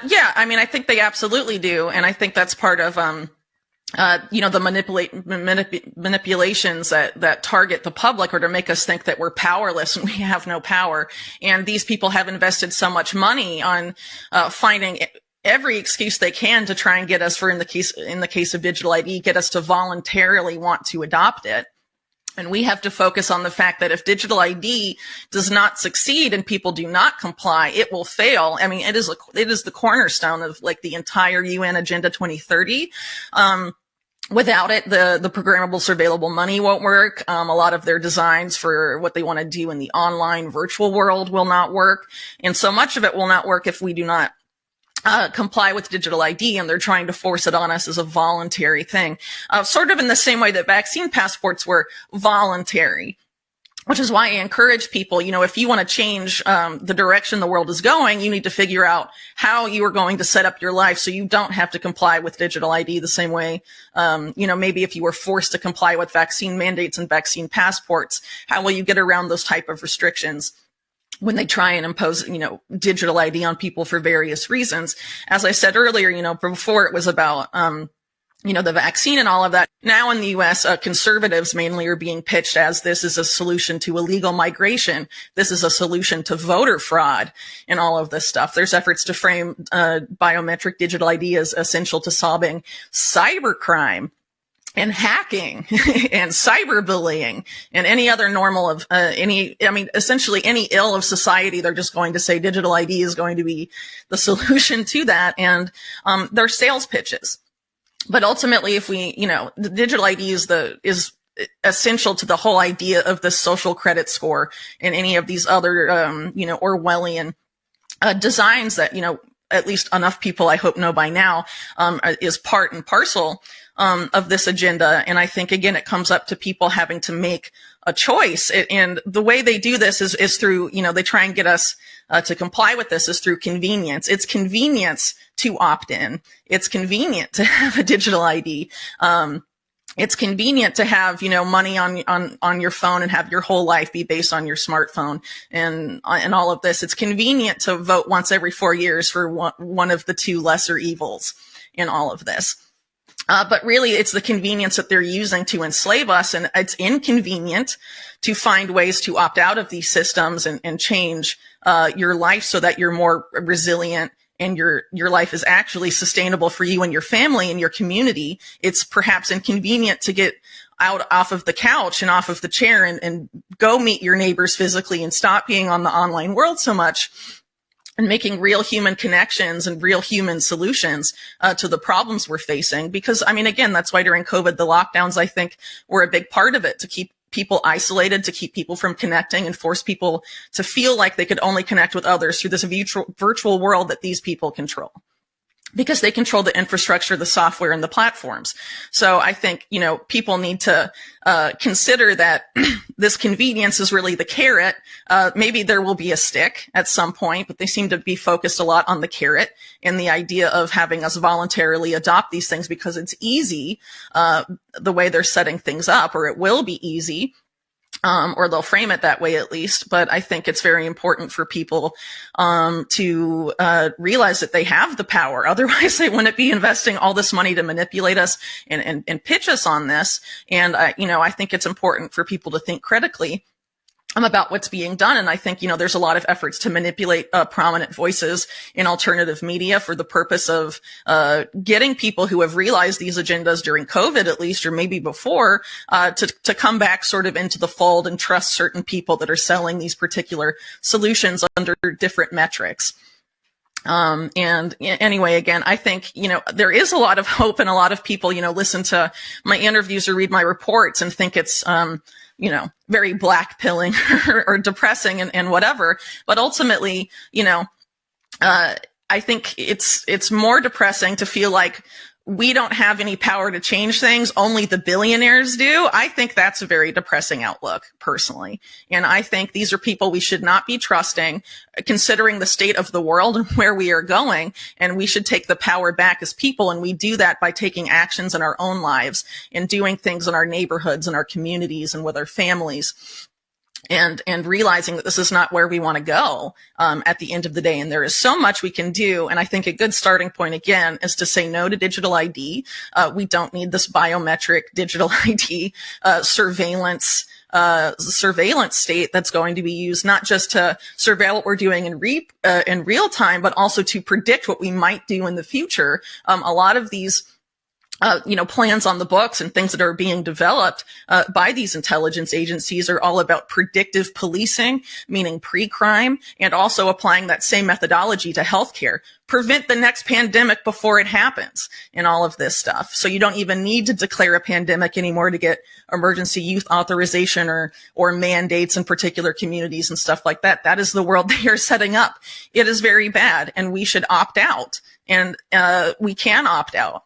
Yeah, I mean, I think they absolutely do. And I think that's part of, the manipulations that target the public or to make us think that we're powerless and we have no power. And these people have invested so much money on, finding every excuse they can to try and get us, in the case of digital ID, get us to voluntarily want to adopt it. And we have to focus on the fact that if digital ID does not succeed and people do not comply, it will fail. I mean, it is the cornerstone of like the entire UN Agenda 2030. Without it, the programmable surveillable money won't work. A lot of their designs for what they want to do in the online virtual world will not work. And so much of it will not work if we do not comply with digital ID, and they're trying to force it on us as a voluntary thing, sort of in the same way that vaccine passports were voluntary, which is why I encourage people, if you want to change the direction the world is going, you need to figure out how you are going to set up your life so you don't have to comply with digital ID the same way, maybe if you were forced to comply with vaccine mandates and vaccine passports, how will you get around those type of restrictions when they try and impose, digital ID on people for various reasons? As I said earlier, before it was about, the vaccine and all of that. Now in the U.S., conservatives mainly are being pitched as this is a solution to illegal migration. This is a solution to voter fraud and all of this stuff. There's efforts to frame biometric digital ID as essential to solving cybercrime and hacking and cyberbullying and any other normal of essentially any ill of society. They're just going to say digital ID is going to be the solution to that. And they're sales pitches. But ultimately, if we, the digital ID is essential to the whole idea of the social credit score and any of these other, Orwellian designs that, at least enough people I hope know by now, is part and parcel of this agenda. And I think, again, it comes up to people having to make a choice. And the way they do this is through, they try and get us to comply with this is through convenience. It's convenience to opt in. It's convenient to have a digital ID. It's convenient to have, money on your phone and have your whole life be based on your smartphone and all of this. It's convenient to vote once every 4 years for one of the two lesser evils in all of this. But really, it's the convenience that they're using to enslave us. And it's inconvenient to find ways to opt out of these systems and change your life so that you're more resilient and your life is actually sustainable for you and your family and your community. It's perhaps inconvenient to get off of the couch and off of the chair and go meet your neighbors physically and stop being on the online world so much and making real human connections and real human solutions to the problems we're facing. Because, again, that's why during COVID, the lockdowns, I think, were a big part of it, to keep people isolated, to keep people from connecting and force people to feel like they could only connect with others through this virtual world that these people control. Because they control the infrastructure, the software, and the platforms. So I think, people need to consider that this convenience is really the carrot. Maybe there will be a stick at some point, but they seem to be focused a lot on the carrot and the idea of having us voluntarily adopt these things because it's easy, the way they're setting things up, or it will be easy. Or they'll frame it that way at least. But I think it's very important for people to realize that they have the power. Otherwise, they wouldn't be investing all this money to manipulate us and pitch us on this. And I think it's important for people to think critically about what's being done. And I think, there's a lot of efforts to manipulate prominent voices in alternative media for the purpose of getting people who have realized these agendas during COVID, at least, or maybe before, to come back sort of into the fold and trust certain people that are selling these particular solutions under different metrics. And anyway, again, I think, there is a lot of hope, and a lot of people, listen to my interviews or read my reports and think it's, very black pilling or depressing and whatever. But ultimately, I think it's more depressing to feel like we don't have any power to change things. Only the billionaires do. I think that's a very depressing outlook, personally. And I think these are people we should not be trusting, considering the state of the world and where we are going. And we should take the power back as people. And we do that by taking actions in our own lives and doing things in our neighborhoods and our communities and with our families. and realizing that this is not where we want to go at the end of the day. And there is so much we can do. And I think a good starting point, again, is to say no to digital ID. We don't need this biometric digital ID surveillance state that's going to be used not just to surveil what we're doing in real time, but also to predict what we might do in the future. A lot of these plans on the books and things that are being developed by these intelligence agencies are all about predictive policing, meaning pre-crime, and also applying that same methodology to healthcare. Prevent the next pandemic before it happens and all of this stuff. So you don't even need to declare a pandemic anymore to get emergency use authorization or mandates in particular communities and stuff like that. That is the world they are setting up. It is very bad, and we should opt out. And we can opt out.